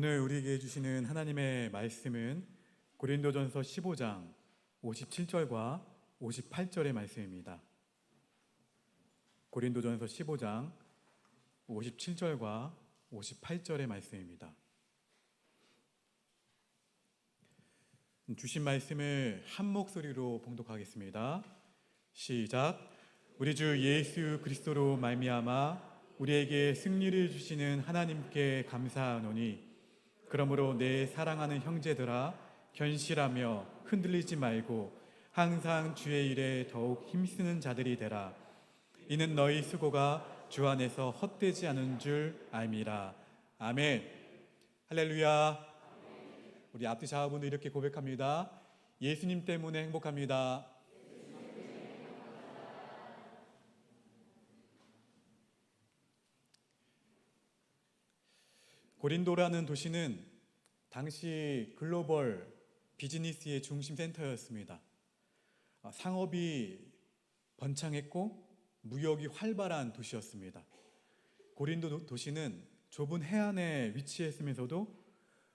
오늘 우리에게 주시는 하나님의 말씀은 고린도전서 15장 57절과 58절의 말씀입니다. 고린도전서 15장 57절과 58절의 말씀입니다. 주신 말씀을 한 목소리로 봉독하겠습니다. 시작. 우리 주 예수 그리스도로 말미암아 우리에게 승리를 주시는 하나님께 감사하노니, 그러므로 내 사랑하는 형제들아, 견실하며 흔들리지 말고 항상 주의 일에 더욱 힘쓰는 자들이 되라. 이는 너희 수고가 주 안에서 헛되지 않은 줄 알미라. 아멘. 할렐루야. 우리 앞뒤 자아분도 이렇게 고백합니다. 예수님 때문에 행복합니다. 고린도라는 도시는 당시 글로벌 비즈니스의 중심 센터였습니다. 상업이 번창했고 무역이 활발한 도시였습니다. 고린도 도시는 좁은 해안에 위치했으면서도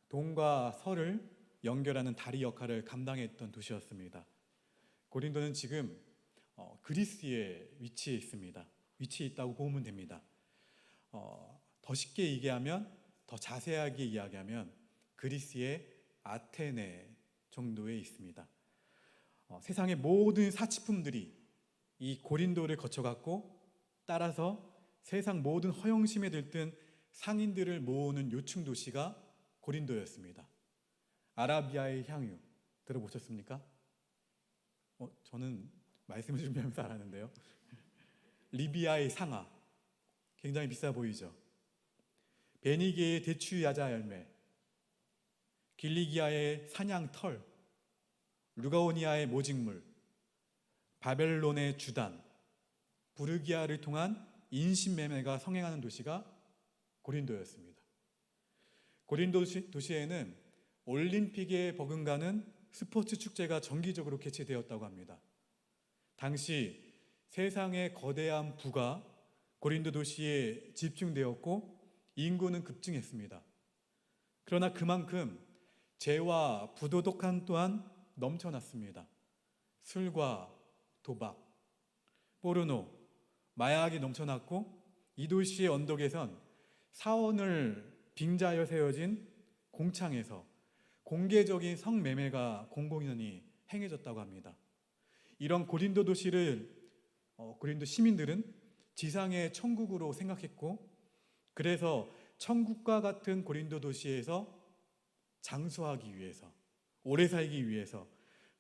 동과 서를 연결하는 다리 역할을 감당했던 도시였습니다. 고린도는 지금 그리스에 위치해 있습니다. 위치해 있다고 보면 됩니다. 더 쉽게 얘기하면, 더 자세하게 이야기하면 그리스의 아테네 정도에 있습니다. 세상의 모든 사치품들이 이 고린도를 거쳐갔고, 따라서 세상 모든 허영심에 들뜬 상인들을 모으는 요충 도시가 고린도였습니다. 아라비아의 향유 들어보셨습니까? 저는 말씀을 준비하면서 알았는데요. 리비아의 상아, 굉장히 비싸 보이죠? 베니게의 대추 야자 열매, 길리기아의 사냥 털, 루가오니아의 모직물, 바벨론의 주단, 부르기아를 통한 인신매매가 성행하는 도시가 고린도였습니다. 고린도 도시에는 올림픽에 버금가는 스포츠 축제가 정기적으로 개최되었다고 합니다. 당시 세상의 거대한 부가 고린도 도시에 집중되었고 인구는 급증했습니다. 그러나 그만큼 죄와 부도덕함 또한 넘쳐났습니다. 술과 도박, 포르노, 마약이 넘쳐났고, 이 도시의 언덕에선 사원을 빙자하여 세워진 공창에서 공개적인 성매매가 공공연히 행해졌다고 합니다. 이런 고린도 도시를 고린도 시민들은 지상의 천국으로 생각했고, 그래서 천국과 같은 고린도 도시에서 장수하기 위해서, 오래 살기 위해서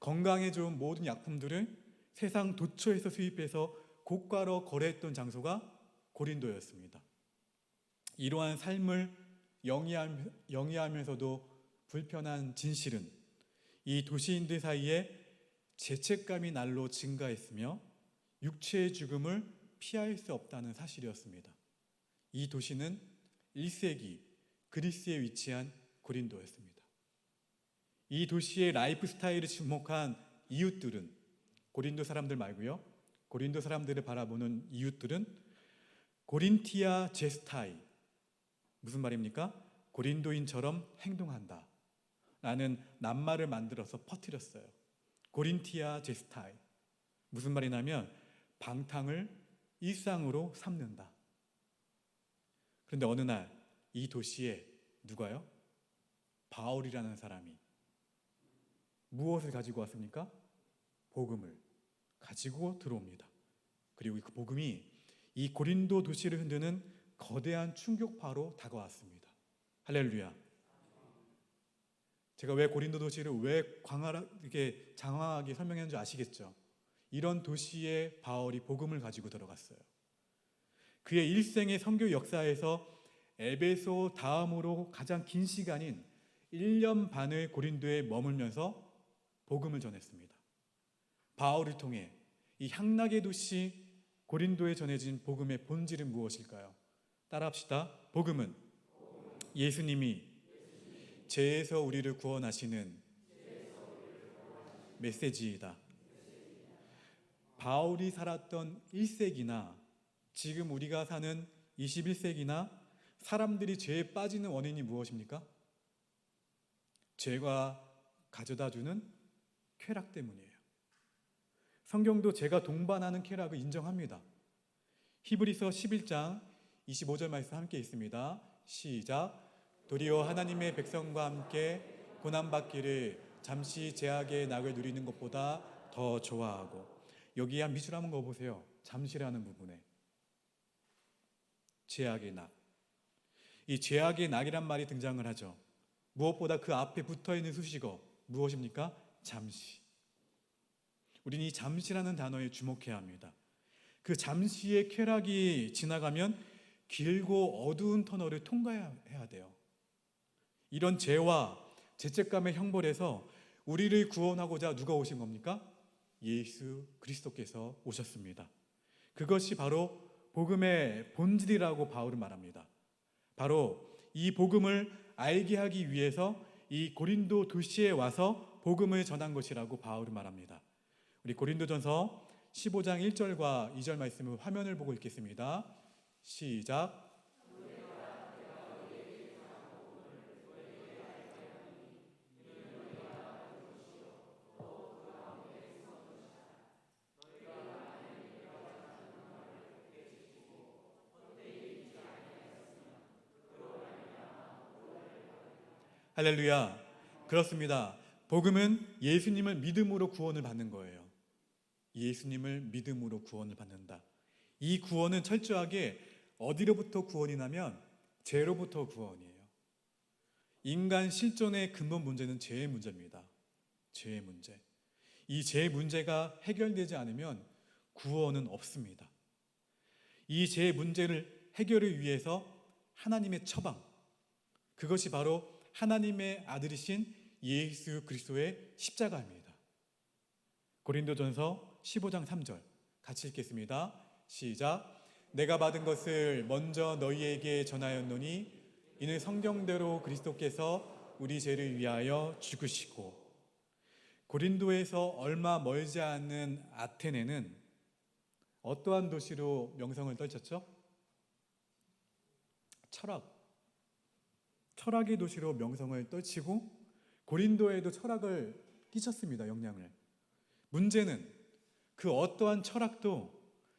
건강에 좋은 모든 약품들을 세상 도처에서 수입해서 고가로 거래했던 장소가 고린도였습니다. 이러한 삶을 영위하면서도 불편한 진실은 이 도시인들 사이에 죄책감이 날로 증가했으며 육체의 죽음을 피할 수 없다는 사실이었습니다. 이 도시는 1세기 그리스에 위치한 고린도였습니다. 이 도시의 라이프 스타일을 주목한 이웃들은, 고린도 사람들 말고요, 고린도 사람들을 바라보는 이웃들은 고린티아 제스타이, 무슨 말입니까? 고린도인처럼 행동한다 라는 낱말을 만들어서 퍼뜨렸어요. 고린티아 제스타이, 무슨 말이냐면 방탕을 일상으로 삼는다. 그런데 어느 날 이 도시에 누가요? 바울이라는 사람이 무엇을 가지고 왔습니까? 복음을 가지고 들어옵니다. 그리고 그 복음이 이 고린도 도시를 흔드는 거대한 충격파로 다가왔습니다. 할렐루야. 제가 왜 고린도 도시를 왜 이렇게 장황하게 설명했는지 아시겠죠? 이런 도시에 바울이 복음을 가지고 들어갔어요. 그의 일생의 선교 역사에서 에베소 다음으로 가장 긴 시간인 1년 반을 고린도에 머물면서 복음을 전했습니다. 바울을 통해 이 향락의 도시 고린도에 전해진 복음의 본질은 무엇일까요? 따라합시다. 복음은 예수님이 죄에서 우리를 구원하시는 메시지이다. 바울이 살았던 1세기나 지금 우리가 사는 21세기나 사람들이 죄에 빠지는 원인이 무엇입니까? 죄가 가져다주는 쾌락 때문이에요. 성경도 죄가 동반하는 쾌락을 인정합니다. 히브리서 11장 25절 말씀 함께 있습니다. 시작. 도리어 하나님의 백성과 함께 고난받기를 잠시 죄악의 낙을 누리는 것보다 더 좋아하고, 여기 한 밑줄 한번 그어보세요. 잠시라는 부분에 죄악의 낙, 이 죄악의 낙이란 말이 등장을 하죠. 무엇보다 그 앞에 붙어있는 수식어 무엇입니까? 잠시. 우리는 이 잠시라는 단어에 주목해야 합니다. 그 잠시의 쾌락이 지나가면 길고 어두운 터널을 통과해야 돼요. 이런 죄와 죄책감의 형벌에서 우리를 구원하고자 누가 오신 겁니까? 예수 그리스도께서 오셨습니다. 그것이 바로 복음의 본질이라고 바울은 말합니다. 바로 이 복음을 알게 하기 위해서 이 고린도 도시에 와서 복음을 전한 것이라고 바울은 말합니다. 우리 고린도전서 15장 1절과 2절 말씀을 화면을 보고 읽겠습니다. 시작. 할렐루야. 그렇습니다. 복음은 예수님을 믿음으로 구원을 받는 거예요. 예수님을 믿음으로 구원을 받는다. 이 구원은 철저하게 어디로부터 구원이 나면 죄로부터 구원이에요. 인간 실존의 근본 문제는 죄의 문제입니다. 죄의 문제. 이 죄의 문제가 해결되지 않으면 구원은 없습니다. 이 죄의 문제를 해결을 위해서 하나님의 처방, 그것이 바로 하나님의 아들이신 예수 그리스도의 십자가입니다. 고린도전서 15장 3절 같이 읽겠습니다. 시작. 내가 받은 것을 먼저 너희에게 전하였노니 이는 성경대로 그리스도께서 우리 죄를 위하여 죽으시고. 고린도에서 얼마 멀지 않은 아테네는 어떠한 도시로 명성을 떨쳤죠? 철학의 도시로 명성을 떨치고 고린도에도 철학을 끼쳤습니다. 영향을. 문제는 그 어떠한 철학도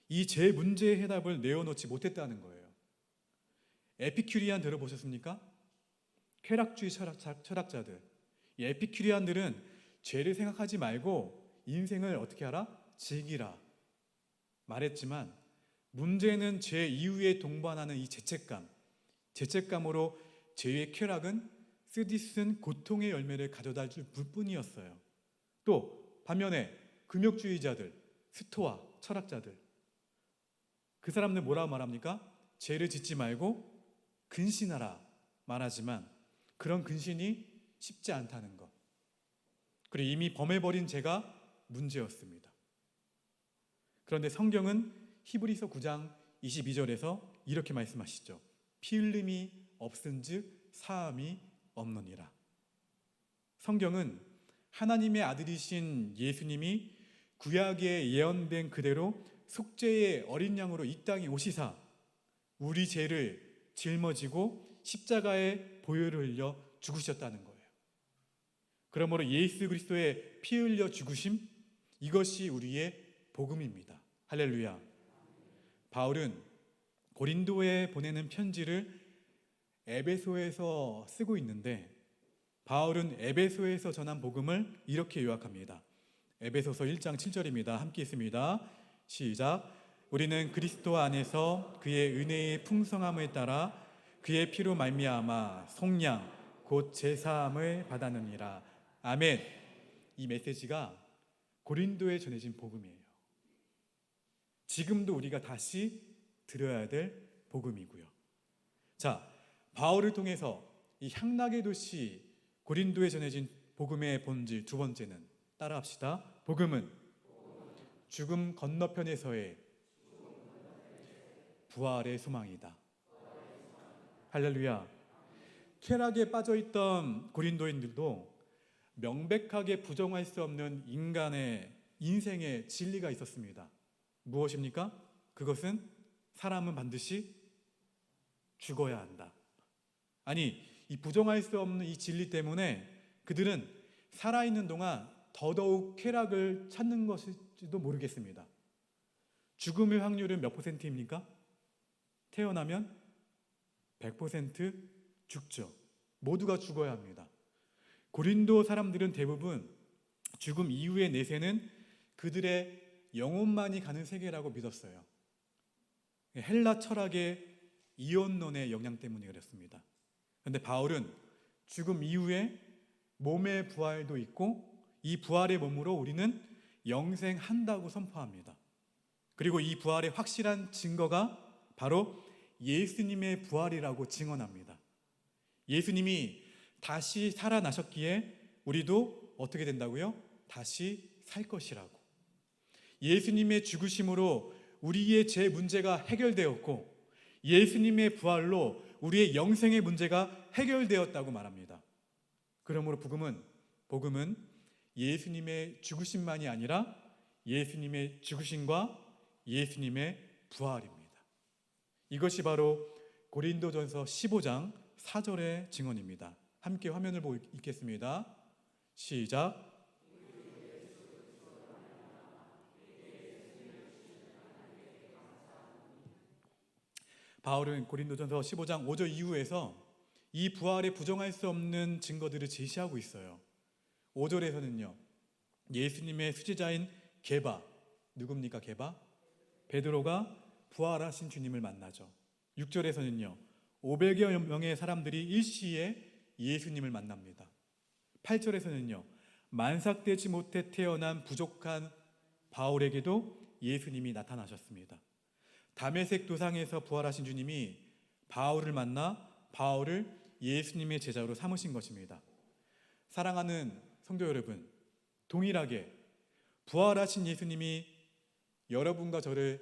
이 제 문제의 해답을 내어놓지 못했다는 거예요. 에피큐리안 들어보셨습니까? 쾌락주의 철학자들. 이 에피큐리안들은 죄를 생각하지 말고 인생을 어떻게 하라? 즐기라 말했지만, 문제는 죄 이후에 동반하는 이 죄책감으로 죄의 쾌락은 쓰디쓴 고통의 열매를 가져다 줄 뿐이었어요. 또 반면에 금욕주의자들, 스토아 철학자들, 그 사람들 뭐라고 말합니까? 죄를 짓지 말고 근신하라 말하지만 그런 근신이 쉽지 않다는 것, 그리고 이미 범해버린 죄가 문제였습니다. 그런데 성경은 히브리서 9장 22절에서 이렇게 말씀하시죠. 피 흘림이 없은즉 사함이 없느니라. 성경은 하나님의 아들이신 예수님이 구약에 예언된 그대로 속죄의 어린 양으로 이 땅에 오시사 우리 죄를 짊어지고 십자가에 보혈을 흘려 죽으셨다는 거예요. 그러므로 예수 그리스도의 피 흘려 죽으심, 이것이 우리의 복음입니다. 할렐루야. 바울은 고린도에 보내는 편지를 에베소에서 쓰고 있는데, 바울은 에베소에서 전한 복음을 이렇게 요약합니다. 에베소서 1장 7절입니다. 함께 있습니다. 시작. 우리는 그리스도 안에서 그의 은혜의 풍성함에 따라 그의 피로 말미암아 속량 곧 제사함을 받았느니라. 아멘. 이 메시지가 고린도에 전해진 복음이에요. 지금도 우리가 다시 들어야 될 복음이고요. 자, 바울을 통해서 이 향락의 도시 고린도에 전해진 복음의 본질 두 번째는 따라합시다. 복음은 죽음 건너편에서의 부활의 소망이다. 할렐루야. 쾌락에 빠져있던 고린도인들도 명백하게 부정할 수 없는 인간의 인생의 진리가 있었습니다. 무엇입니까? 그것은 사람은 반드시 죽어야 한다. 아니, 이 부정할 수 없는 이 진리 때문에 그 그들은 살아있는 동안 더더욱 쾌락을 찾는 것일지도 모르겠습니다. 죽음의 확률은 몇 %입니까? 태어나면 100% 죽죠. 모두가 죽어야 합니다. 고린도 사람들은 대부분 죽음 이후의 내세는 그들의 영혼만이 가는 세계라고 믿었어요. 헬라 철학의 이혼론의 영향 때문에 그렇습니다. 그런데 바울은 죽음 이후에 몸의 부활도 있고 이 부활의 몸으로 우리는 영생한다고 선포합니다. 그리고 이 부활의 확실한 증거가 바로 예수님의 부활이라고 증언합니다. 예수님이 다시 살아나셨기에 우리도 어떻게 된다고요? 다시 살 것이라고. 예수님의 죽으심으로 우리의 죄 문제가 해결되었고 예수님의 부활로 우리의 영생의 문제가 해결되었다고 말합니다. 그러므로 복음은 예수님의 죽으심만이 아니라 예수님의 죽으심과 예수님의 부활입니다. 이것이 바로 고린도전서 15장 4절의 증언입니다. 함께 화면을 보고 읽겠습니다. 시작. 바울은 고린도전서 15장 5절 이후에서 이 부활에 부정할 수 없는 증거들을 제시하고 있어요. 5절에서는요. 예수님의 수제자인 게바, 누굽니까 게바? 베드로가 부활하신 주님을 만나죠. 6절에서는요. 500여 명의 사람들이 일시에 예수님을 만납니다. 8절에서는요. 만삭되지 못해 태어난 부족한 바울에게도 예수님이 나타나셨습니다. 다메섹 도상에서 부활하신 주님이 바울을 만나 바울을 예수님의 제자로 삼으신 것입니다. 사랑하는 성도 여러분, 동일하게 부활하신 예수님이 여러분과 저를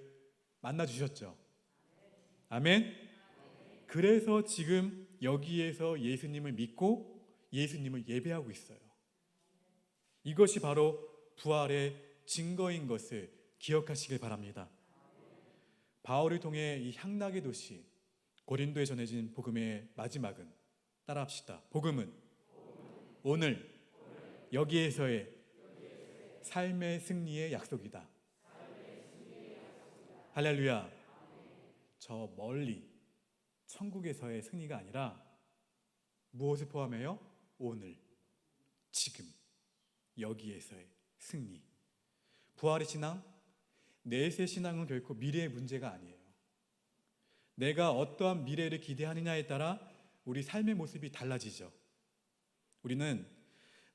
만나주셨죠. 아멘. 그래서 지금 여기에서 예수님을 믿고 예수님을 예배하고 있어요. 이것이 바로 부활의 증거인 것을 기억하시길 바랍니다. 바울을 통해 이 향락의 도시 고린도에 전해진 복음의 마지막은 따라합시다. 복음은 오늘 여기에서의 삶의 승리의 약속이다. 할렐루야. 저 멀리 천국에서의 승리가 아니라 무엇을 포함해요? 오늘, 지금, 여기에서의 승리. 부활의 신앙, 내세 신앙은 결코 미래의 문제가 아니에요. 내가 어떠한 미래를 기대하느냐에 따라 우리 삶의 모습이 달라지죠. 우리는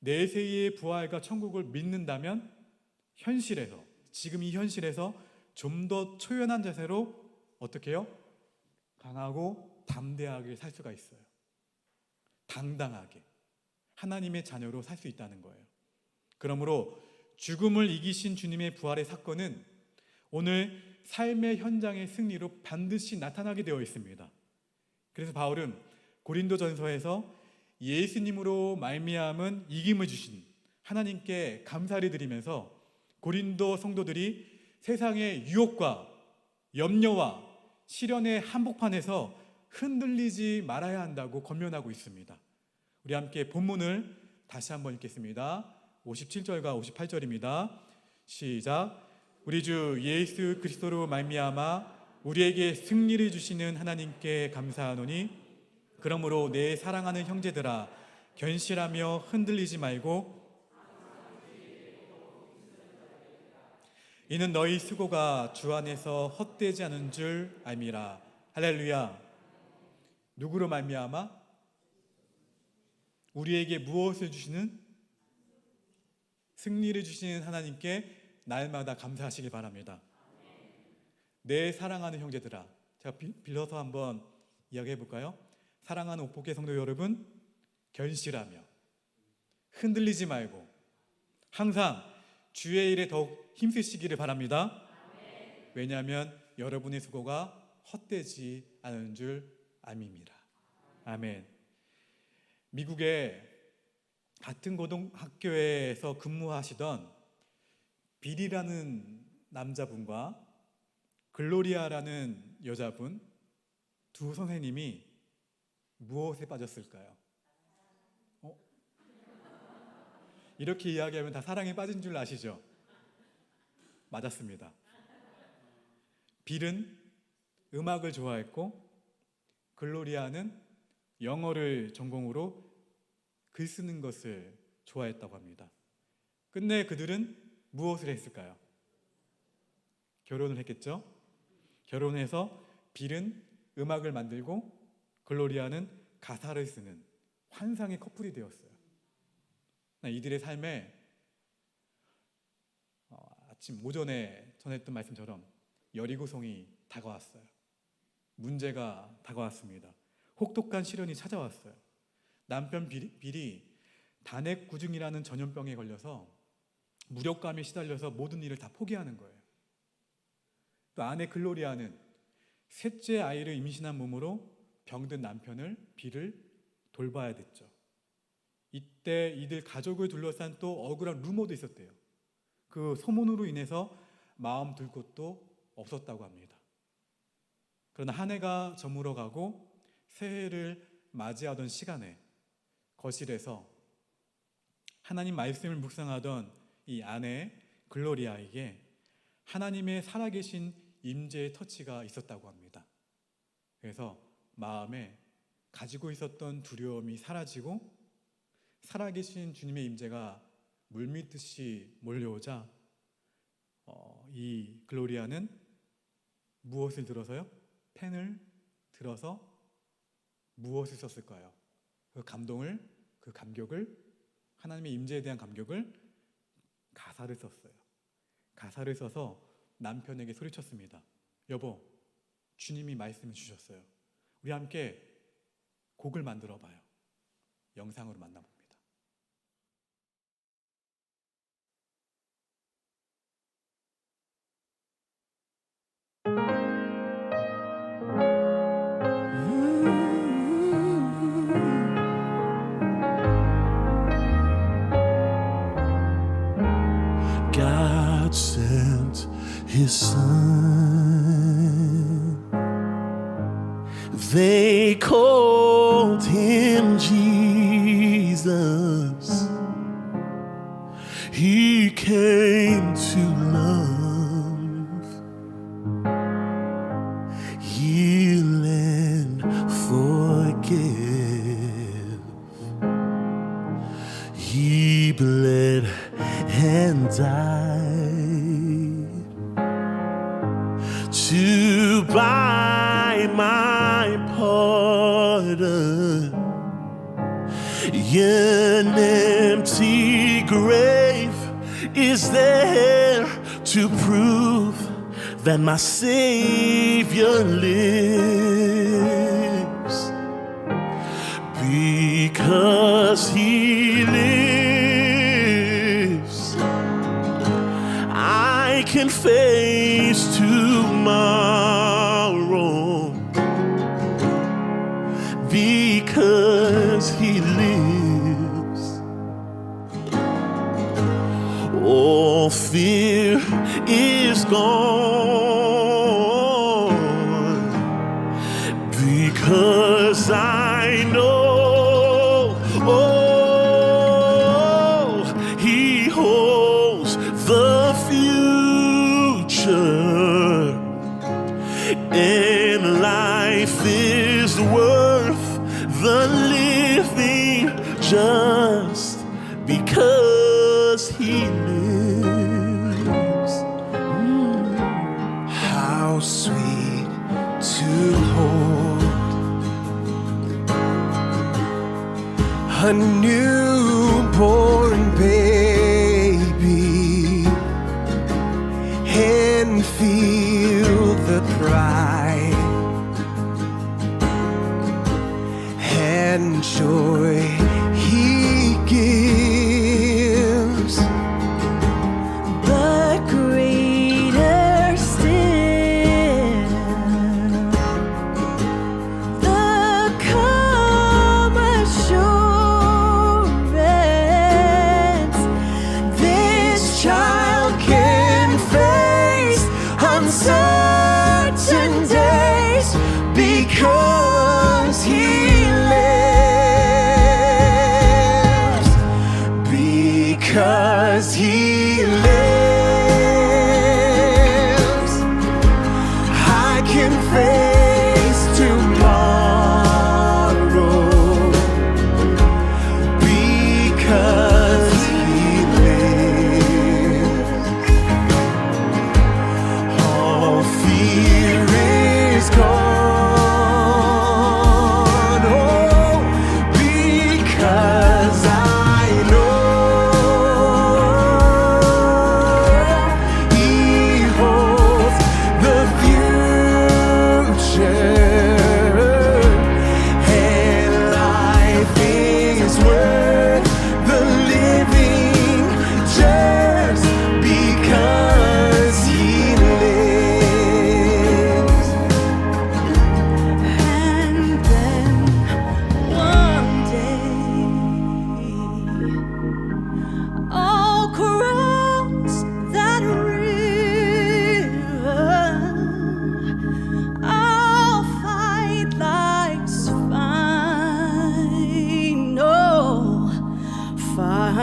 내세의 부활과 천국을 믿는다면 현실에서, 지금 이 현실에서 좀 더 초연한 자세로 어떻게 해요? 강하고 담대하게 살 수가 있어요. 당당하게 하나님의 자녀로 살 수 있다는 거예요. 그러므로 죽음을 이기신 주님의 부활의 사건은 오늘 삶의 현장의 승리로 반드시 나타나게 되어 있습니다. 그래서 바울은 고린도전서에서 예수님으로 말미암은 이김을 주신 하나님께 감사를 드리면서 고린도 성도들이 세상의 유혹과 염려와 시련의 한복판에서 흔들리지 말아야 한다고 권면하고 있습니다. 우리 함께 본문을 다시 한번 읽겠습니다. 57절과 58절입니다. 시작. 우리 주 예수 그리스도로 말미암아 우리에게 승리를 주시는 하나님께 감사하노니 그러므로 내 사랑하는 형제들아 견실하며 흔들리지 말고 이는 너희 수고가 주 안에서 헛되지 않은 줄 알미라. 할렐루야. 누구로 말미암아? 우리에게 무엇을 주시는? 승리를 주시는 하나님께 날마다 감사하시길 바랍니다. 내 사랑하는 형제들아, 제가 빌려서 한번 이야기해 볼까요? 사랑하는 옥복의 성도 여러분, 견실하며 흔들리지 말고 항상 주의 일에 더욱 힘쓰시기를 바랍니다. 왜냐하면 여러분의 수고가 헛되지 않은 줄 암입니다. 아멘. 미국의 같은 고등학교에서 근무하시던 빌이라는 남자분과 글로리아라는 여자분 두 선생님이 무엇에 빠졌을까요? 이렇게 이야기하면 다 사랑에 빠진 줄 아시죠? 맞았습니다. 빌은 음악을 좋아했고 글로리아는 영어를 전공으로 글 쓰는 것을 좋아했다고 합니다. 끝내 그들은 무엇을 했을까요? 결혼을 했겠죠? 결혼해서 빌은 음악을 만들고 글로리아는 가사를 쓰는 환상의 커플이 되었어요. 이들의 삶에 아침 오전에 전했던 말씀처럼 여리고성이 다가왔어요. 문제가 다가왔습니다. 혹독한 시련이 찾아왔어요. 남편 빌이 단핵구증이라는 전염병에 걸려서 무력감에 시달려서 모든 일을 다 포기하는 거예요. 또 아내 글로리아는 셋째 아이를 임신한 몸으로 병든 남편을 빌을 돌봐야 됐죠. 이때 이들 가족을 둘러싼 또 억울한 루머도 있었대요. 그 소문으로 인해서 마음 둘 곳도 없었다고 합니다. 그러나 한 해가 저물어가고 새해를 맞이하던 시간에 거실에서 하나님 말씀을 묵상하던 이 아내 글로리아에게 하나님의 살아계신 임재의 터치가 있었다고 합니다. 그래서 마음에 가지고 있었던 두려움이 사라지고 살아계신 주님의 임재가 물밀듯이 몰려오자 이 글로리아는 무엇을 들어서요? 펜을 들어서 무엇을 썼을까요? 그 감동을, 그 감격을, 하나님의 임재에 대한 감격을 가사를 썼어요. 가사를 써서 남편에게 소리쳤습니다. 여보, 주님이 말씀을 주셨어요. 우리 함께 곡을 만들어 봐요. 영상으로 만나봅니다. God sent His Son. They called Him Jesus. He came to love, heal and forgive. He bled and died to buy my pardon. An empty grave is there to prove that my Savior lives. Because He lives, I can face tomorrow. Because He lives, all fear is gone. Because I know, oh, He holds the future, and life is worth the living just because He lives. How sweet to hold a newborn baby and feel the pride and joy He gives. But greater still, the calm assurance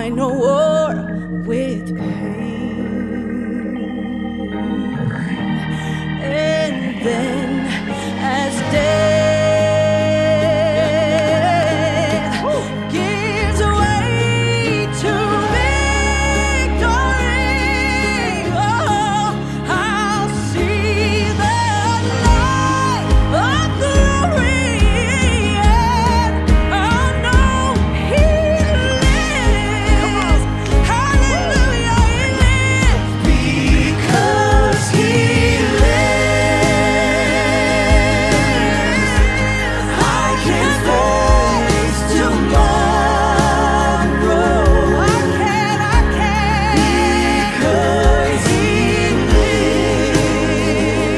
find no war with pain. And then, as death gives way to victory, oh, I'll see the light of glory, and I'll know He lives. Hallelujah, He lives. Because He lives, I can face tomorrow. I can. Because He lives.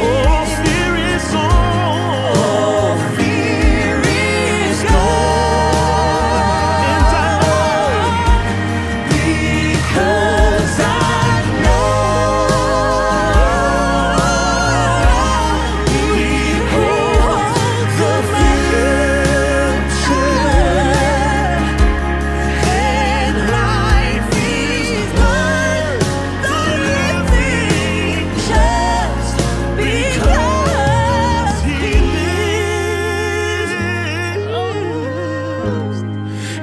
Oh, fear is gone. Oh, fear is gone. And I Because I know He holds the future, and life is worth the living just because He lives.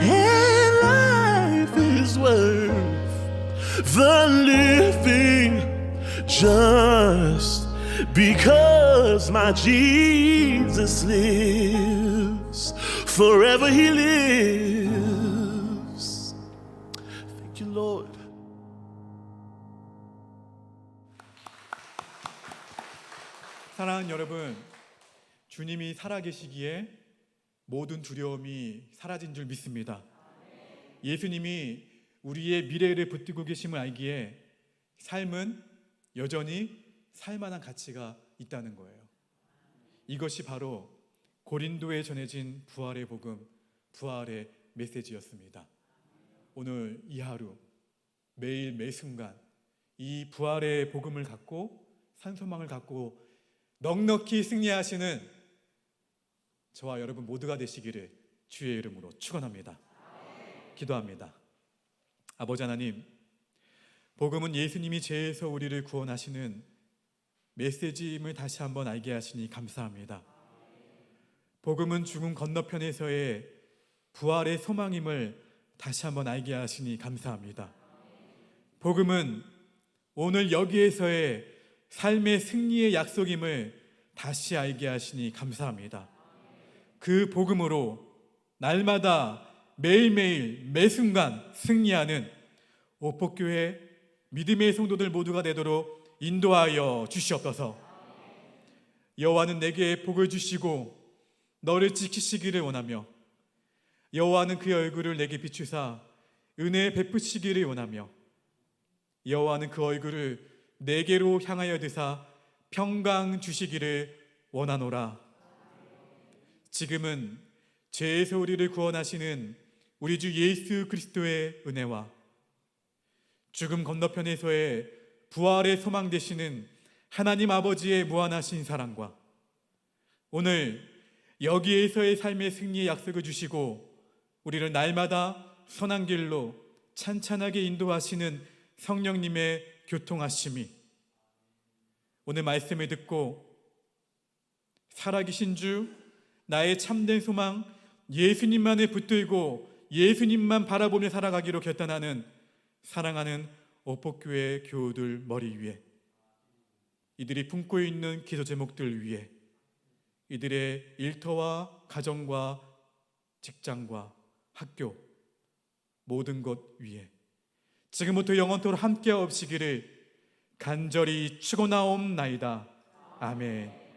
And life is worth the living just because my Jesus lives. Forever He lives. Thank you, Lord. 사랑하는 여러분, 주님이 살아계시기에 모든 두려움이 사라진 줄 믿습니다. 예수님이 우리의 미래를 붙들고 계심을 알기에 삶은 여전히 살만한 가치가 있다는 거예요. 이것이 바로 고린도에 전해진 부활의 복음, 부활의 메시지였습니다. 오늘 이 하루, 매일 매 순간 이 부활의 복음을 갖고 산소망을 갖고 넉넉히 승리하시는 저와 여러분 모두가 되시기를 주의 이름으로 축원합니다. 기도합니다. 아버지 하나님, 복음은 예수님이 죄에서 우리를 구원하시는 메시지임을 다시 한번 알게 하시니 감사합니다. 복음은 죽음 건너편에서의 부활의 소망임을 다시 한번 알게 하시니 감사합니다. 복음은 오늘 여기에서의 삶의 승리의 약속임을 다시 알게 하시니 감사합니다. 그 복음으로 날마다 매일매일 매순간 승리하는 오폭교회 믿음의 성도들 모두가 되도록 인도하여 주시옵소서. 여호와는 내게 복을 주시고 너를 지키시기를 원하며 여호와는 그의 얼굴을 내게 비추사 은혜 베푸시기를 원하며 여호와는 그 얼굴을 내게로 향하여 드사 평강 주시기를 원하노라. 지금은 죄에서 우리를 구원하시는 우리 주 예수 그리스도의 은혜와 죽음 건너편에서의 부활의 소망 되시는 하나님 아버지의 무한하신 사랑과 오늘 여기에서의 삶의 승리의 약속을 주시고 우리를 날마다 선한 길로 찬찬하게 인도하시는 성령님의 교통하심이 오늘 말씀을 듣고 살아계신 주 나의 참된 소망 예수님만을 붙들고 예수님만 바라보며 살아가기로 결단하는 사랑하는 오폭교회 교우들 머리 위에 이들이 품고 있는 기도 제목들 위에 이들의 일터와 가정과 직장과 학교 모든 것 위에 지금부터 영원토록 함께 없시기를 간절히 축원하옵나이다. 아멘.